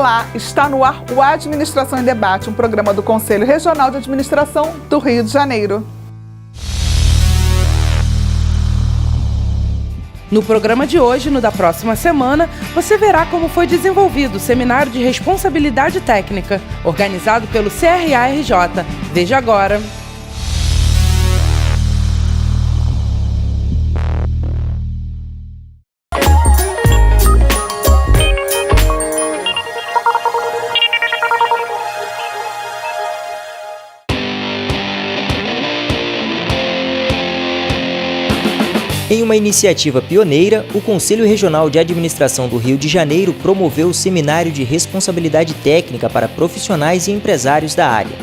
Olá, está no ar o Administração em Debate, um programa do Conselho Regional de Administração do Rio de Janeiro. No programa de hoje e no da próxima semana, você verá como foi desenvolvido o Seminário de Responsabilidade Técnica, organizado pelo CRA-RJ. Veja agora. Em uma iniciativa pioneira, o Conselho Regional de Administração do Rio de Janeiro promoveu o Seminário de Responsabilidade Técnica para profissionais e empresários da área.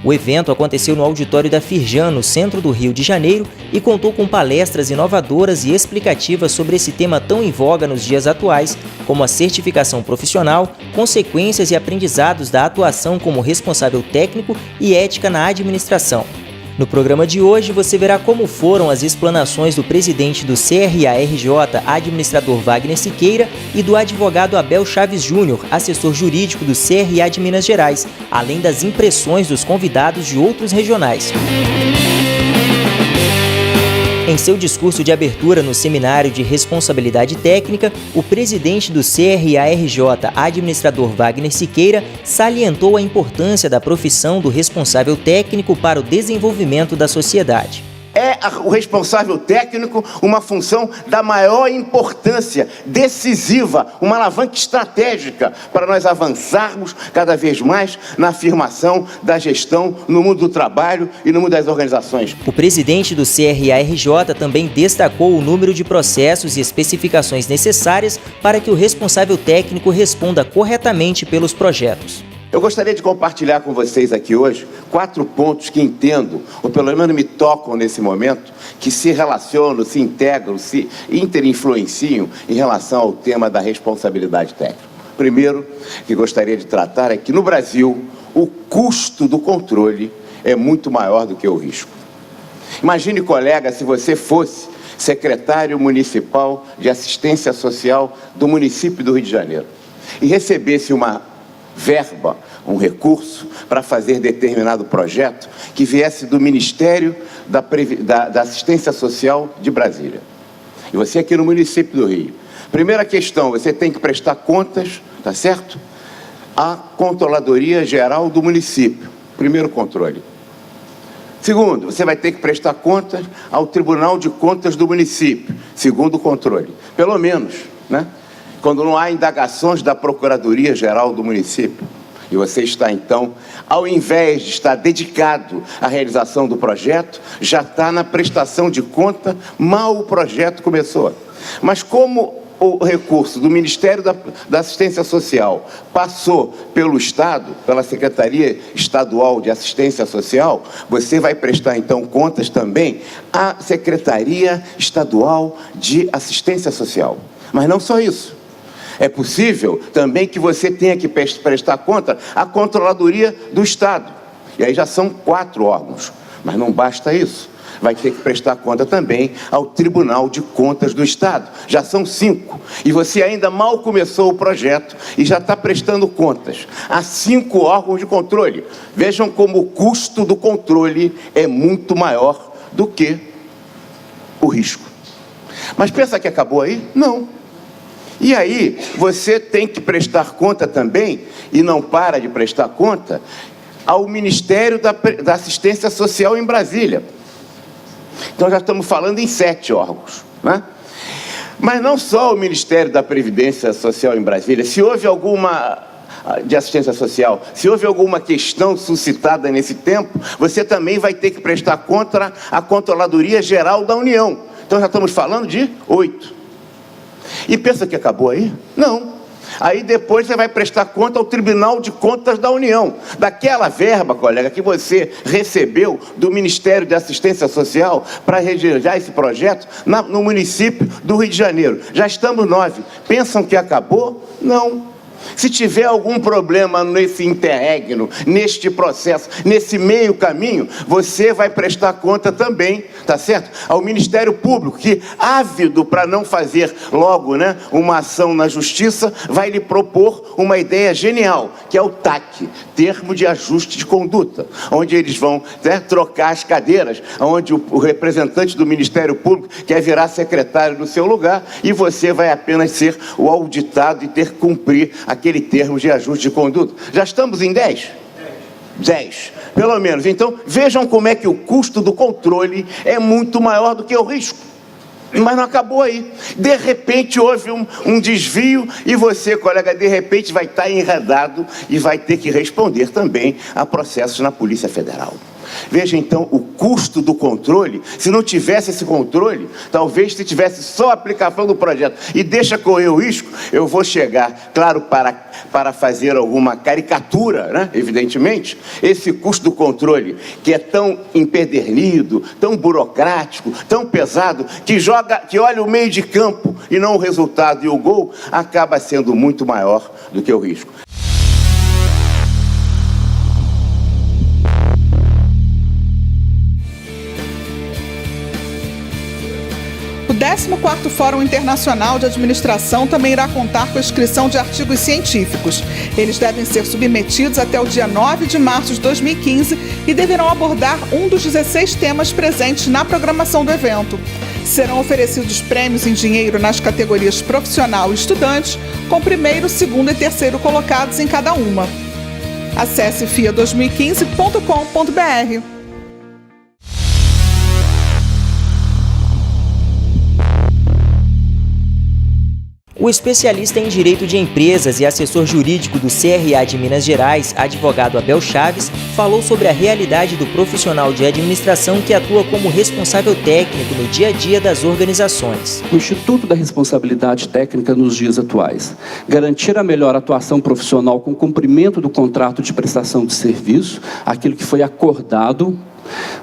O evento aconteceu no auditório da Firjan, no centro do Rio de Janeiro, e contou com palestras inovadoras e explicativas sobre esse tema tão em voga nos dias atuais, como a certificação profissional, consequências e aprendizados da atuação como responsável técnico e ética na administração. No programa de hoje, você verá como foram as explanações do presidente do CRA-RJ, administrador Wagner Siqueira, e do advogado Abel Chaves Júnior, assessor jurídico do CRA de Minas Gerais, além das impressões dos convidados de outros regionais. Em seu discurso de abertura no Seminário de Responsabilidade Técnica, o presidente do CRA-RJ, administrador Wagner Siqueira, salientou a importância da profissão do responsável técnico para o desenvolvimento da sociedade. O responsável técnico uma função da maior importância, decisiva, uma alavanca estratégica para nós avançarmos cada vez mais na afirmação da gestão no mundo do trabalho e no mundo das organizações. O presidente do CRA-RJ também destacou o número de processos e especificações necessárias para que o responsável técnico responda corretamente pelos projetos. Eu gostaria de compartilhar com vocês aqui hoje 4 pontos que entendo, ou pelo menos me tocam nesse momento, que se relacionam, se integram, se interinfluenciam em relação ao tema da responsabilidade técnica. Primeiro, que gostaria de tratar é que no Brasil o custo do controle é muito maior do que o risco. Imagine, colega, se você fosse secretário municipal de assistência social do município do Rio de Janeiro e recebesse uma verba, um recurso para fazer determinado projeto que viesse do Ministério da Assistência Social de Brasília. E você aqui no município do Rio. Primeira questão, você tem que prestar contas, tá certo? À Controladoria Geral do município. Primeiro controle. Segundo, você vai ter que prestar contas ao Tribunal de Contas do município. Segundo controle. Pelo menos, né? Quando não há indagações da Procuradoria-Geral do município. E você está, então, ao invés de estar dedicado à realização do projeto, já está na prestação de conta, mal o projeto começou. Mas como o recurso do Ministério da Assistência Social passou pelo Estado, pela Secretaria Estadual de Assistência Social, você vai prestar, então, contas também à Secretaria Estadual de Assistência Social. Mas não só isso. É possível também que você tenha que prestar conta à Controladoria do Estado. E aí já são 4 órgãos. Mas não basta isso. Vai ter que prestar conta também ao Tribunal de Contas do Estado. Já são 5. E você ainda mal começou o projeto e já está prestando contas a 5 órgãos de controle. Vejam como o custo do controle é muito maior do que o risco. Mas pensa que acabou aí? Não. E aí, você tem que prestar conta também, e não para de prestar conta, ao Ministério da Assistência Social em Brasília. Então, já estamos falando em 7 órgãos, né? Mas não só o Ministério da Previdência Social em Brasília. Se houve alguma de assistência social, se houve alguma questão suscitada nesse tempo, você também vai ter que prestar conta à Controladoria Geral da União. Então, já estamos falando de 8. E pensa que acabou aí? Não. Aí depois você vai prestar conta ao Tribunal de Contas da União. Daquela verba, colega, que você recebeu do Ministério de Assistência Social para realizar esse projeto no município do Rio de Janeiro. Já estamos 9. Pensam que acabou? Não. Se tiver algum problema nesse interregno, neste processo, nesse meio caminho, você vai prestar conta também, tá certo? Ao Ministério Público, que, ávido para não fazer logo, né, uma ação na Justiça, vai lhe propor uma ideia genial, que é o TAC, Termo de Ajuste de Conduta, onde eles vão, né, trocar as cadeiras, onde o representante do Ministério Público quer virar secretário no seu lugar e você vai apenas ser o auditado e ter que cumprir aquele termo de ajuste de conduta. Já estamos em 10? 10, pelo menos. Então, vejam como é que o custo do controle é muito maior do que o risco. Mas não acabou aí. De repente houve um desvio e você, colega, de repente vai estar enredado e vai ter que responder também a processos na Polícia Federal. Veja então o custo do controle. Se não tivesse esse controle, talvez se tivesse só a aplicação do projeto e deixa correr o risco, eu vou chegar, claro, para fazer alguma caricatura, né? Evidentemente, esse custo do controle, que é tão empedernido, tão burocrático, tão pesado, que olha o meio de campo e não o resultado e o gol, acaba sendo muito maior do que o risco. O 14º Fórum Internacional de Administração também irá contar com a inscrição de artigos científicos. Eles devem ser submetidos até o dia 9 de março de 2015 e deverão abordar um dos 16 temas presentes na programação do evento. Serão oferecidos prêmios em dinheiro nas categorias profissional e estudante, com primeiro, segundo e terceiro colocados em cada uma. Acesse fia2015.com.br. O especialista em Direito de Empresas e assessor jurídico do CRA de Minas Gerais, advogado Abel Chaves, falou sobre a realidade do profissional de administração que atua como responsável técnico no dia a dia das organizações. O Instituto da Responsabilidade Técnica nos dias atuais: garantir a melhor atuação profissional com cumprimento do contrato de prestação de serviço, aquilo que foi acordado.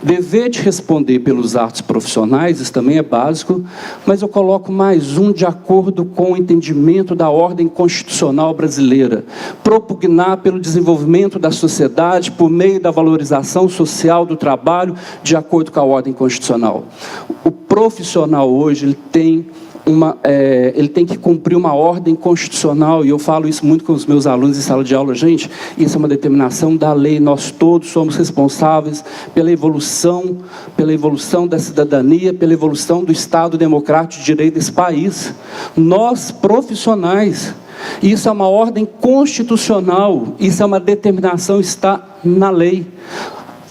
Dever de responder pelos atos profissionais, isso também é básico, mas eu coloco mais um: de acordo com o entendimento da ordem constitucional brasileira, propugnar pelo desenvolvimento da sociedade por meio da valorização social do trabalho de acordo com a ordem constitucional. O profissional hoje ele tem que cumprir uma ordem constitucional, e eu falo isso muito com os meus alunos em sala de aula. Gente, isso é uma determinação da lei, nós todos somos responsáveis pela evolução da cidadania, pela evolução do Estado Democrático de Direito desse país. Nós, profissionais, isso é uma ordem constitucional, isso é uma determinação, está na lei.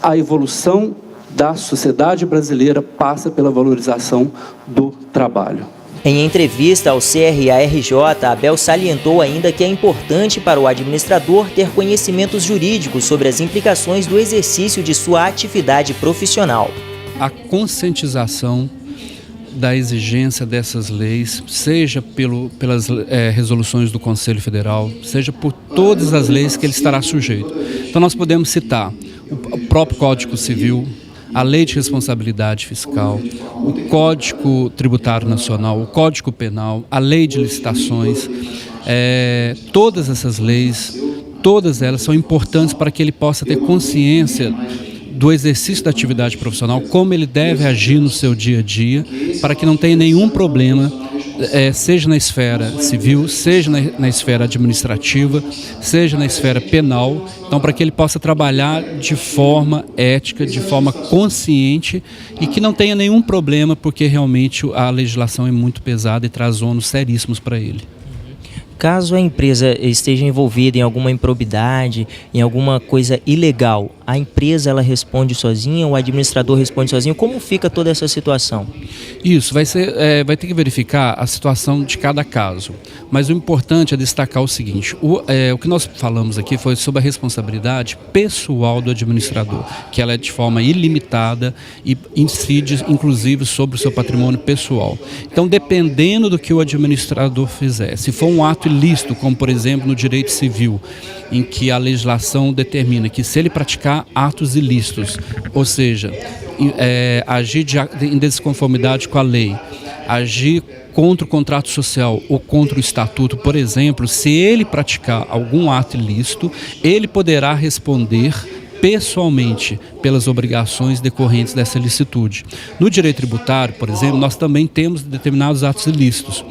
A evolução da sociedade brasileira passa pela valorização do trabalho. Em entrevista ao CRA-RJ, Abel salientou ainda que é importante para o administrador ter conhecimentos jurídicos sobre as implicações do exercício de sua atividade profissional. A conscientização da exigência dessas leis, seja pelas resoluções do Conselho Federal, seja por todas as leis que ele estará sujeito. Então nós podemos citar o próprio Código Civil, a Lei de Responsabilidade Fiscal, o Código Tributário Nacional, o Código Penal, a Lei de Licitações. Todas essas leis, todas elas são importantes para que ele possa ter consciência do exercício da atividade profissional, como ele deve agir no seu dia a dia, para que não tenha nenhum problema, seja na esfera civil, seja na esfera administrativa, seja na esfera penal. Então, para que ele possa trabalhar de forma ética, de forma consciente e que não tenha nenhum problema, porque realmente a legislação é muito pesada e traz ônus seríssimos para ele. Caso a empresa esteja envolvida em alguma improbidade, em alguma coisa ilegal, a empresa ela responde sozinha, o administrador responde sozinho? Como fica toda essa situação? Isso, vai ter que verificar a situação de cada caso. Mas o importante é destacar o seguinte: o que nós falamos aqui foi sobre a responsabilidade pessoal do administrador, que ela é de forma ilimitada e incide inclusive sobre o seu patrimônio pessoal. Então, dependendo do que o administrador fizer, se for um ato ilícito, como por exemplo no direito civil, em que a legislação determina que se ele praticar atos ilícitos, ou seja, agir em desconformidade com a lei, agir contra o contrato social ou contra o estatuto, por exemplo, se ele praticar algum ato ilícito, ele poderá responder pessoalmente pelas obrigações decorrentes dessa ilicitude. No direito tributário, por exemplo, nós também temos determinados atos ilícitos.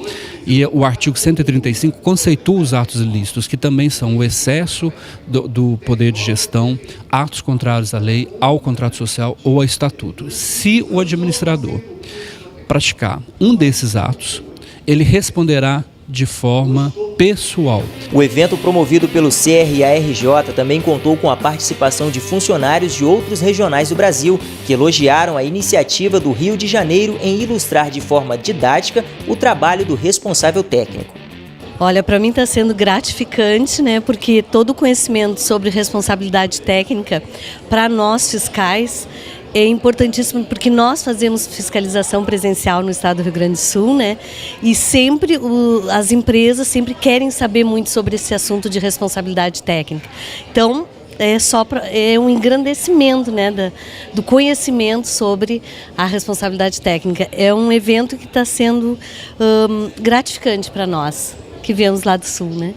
E o artigo 135 conceitua os atos ilícitos, que também são o excesso do poder de gestão, atos contrários à lei, ao contrato social ou ao estatuto. Se o administrador praticar um desses atos, ele responderá de forma pessoal. O evento promovido pelo CRA-RJ também contou com a participação de funcionários de outros regionais do Brasil, que elogiaram a iniciativa do Rio de Janeiro em ilustrar de forma didática o trabalho do responsável técnico. Olha, para mim está sendo gratificante, né? Porque todo o conhecimento sobre responsabilidade técnica para nós fiscais é importantíssimo, porque nós fazemos fiscalização presencial no estado do Rio Grande do Sul, né? E sempre as empresas sempre querem saber muito sobre esse assunto de responsabilidade técnica. Então, é um engrandecimento, né, do conhecimento sobre a responsabilidade técnica. É um evento que está sendo gratificante para nós, que viemos lá do Sul, né?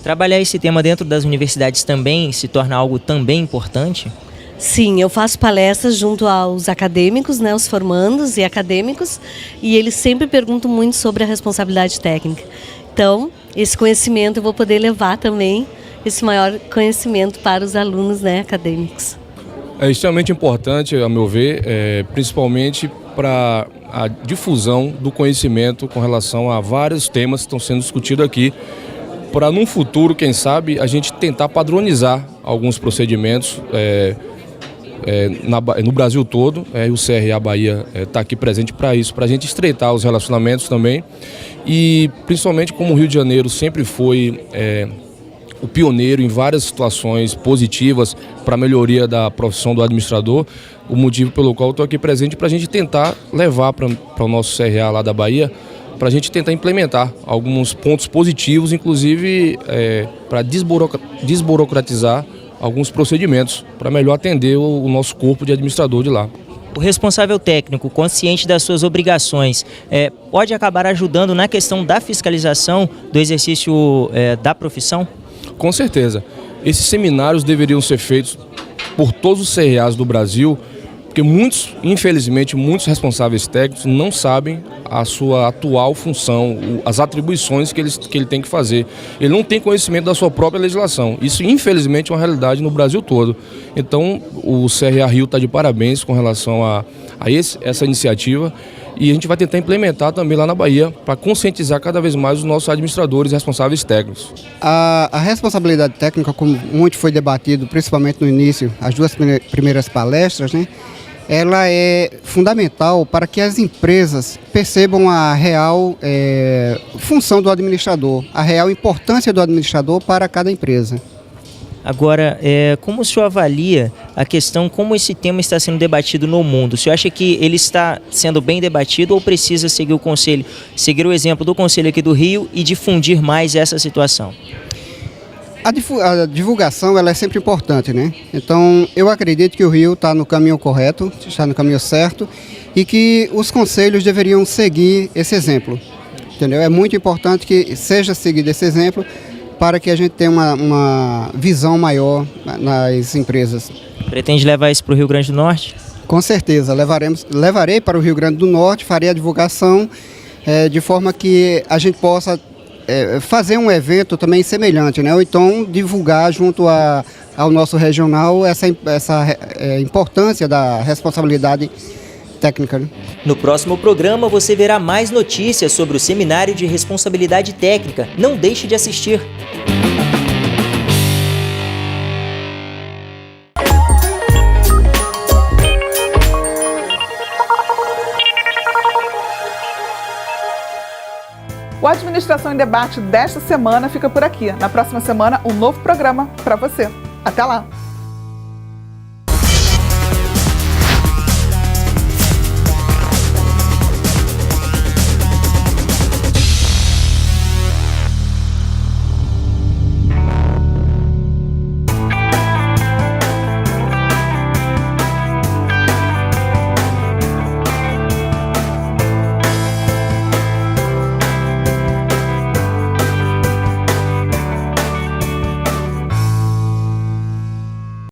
Trabalhar esse tema dentro das universidades também se torna algo também importante? Sim, eu faço palestras junto aos acadêmicos, né, os formandos e acadêmicos, e eles sempre perguntam muito sobre a responsabilidade técnica. Então, esse conhecimento eu vou poder levar também, esse maior conhecimento para os alunos, né, acadêmicos. É extremamente importante, a meu ver, principalmente para a difusão do conhecimento com relação a vários temas que estão sendo discutidos aqui, para num futuro, quem sabe, a gente tentar padronizar alguns procedimentos no Brasil todo. O CRA Bahia está aqui presente para isso, para a gente estreitar os relacionamentos também, e principalmente como o Rio de Janeiro sempre foi o pioneiro em várias situações positivas para a melhoria da profissão do administrador, o motivo pelo qual eu estou aqui presente para a gente tentar levar para o nosso CRA lá da Bahia, para a gente tentar implementar alguns pontos positivos, inclusive para desburocratizar alguns procedimentos, para melhor atender o nosso corpo de administrador de lá. O responsável técnico, consciente das suas obrigações, pode acabar ajudando na questão da fiscalização do exercício da profissão? Com certeza. Esses seminários deveriam ser feitos por todos os CRAs do Brasil, porque infelizmente, muitos responsáveis técnicos não sabem a sua atual função, as atribuições que ele tem que fazer. Ele não tem conhecimento da sua própria legislação. Isso, infelizmente, é uma realidade no Brasil todo. Então, o CRA Rio está de parabéns com relação a essa iniciativa, e a gente vai tentar implementar também lá na Bahia para conscientizar cada vez mais os nossos administradores e responsáveis técnicos. A responsabilidade técnica, como muito foi debatido, principalmente no início, as duas primeiras palestras, né? Ela é fundamental para que as empresas percebam a real função do administrador, a real importância do administrador para cada empresa. Agora, como o senhor avalia a questão, como esse tema está sendo debatido no mundo? O senhor acha que ele está sendo bem debatido ou precisa seguir o conselho, seguir o exemplo do Conselho aqui do Rio e difundir mais essa situação? A divulgação ela é sempre importante, né? Então, eu acredito que o Rio está no caminho correto, está no caminho certo, e que os conselhos deveriam seguir esse exemplo, entendeu? É muito importante que seja seguido esse exemplo para que a gente tenha uma visão maior nas empresas. Pretende levar isso para o Rio Grande do Norte? Com certeza, levarei para o Rio Grande do Norte, farei a divulgação de forma que a gente possa fazer um evento também semelhante, né? Ou então divulgar junto ao nosso regional essa importância da responsabilidade técnica. No próximo programa você verá mais notícias sobre o Seminário de Responsabilidade Técnica. Não deixe de assistir. O Administração em Debate desta semana fica por aqui. Na próxima semana, um novo programa para você. Até lá!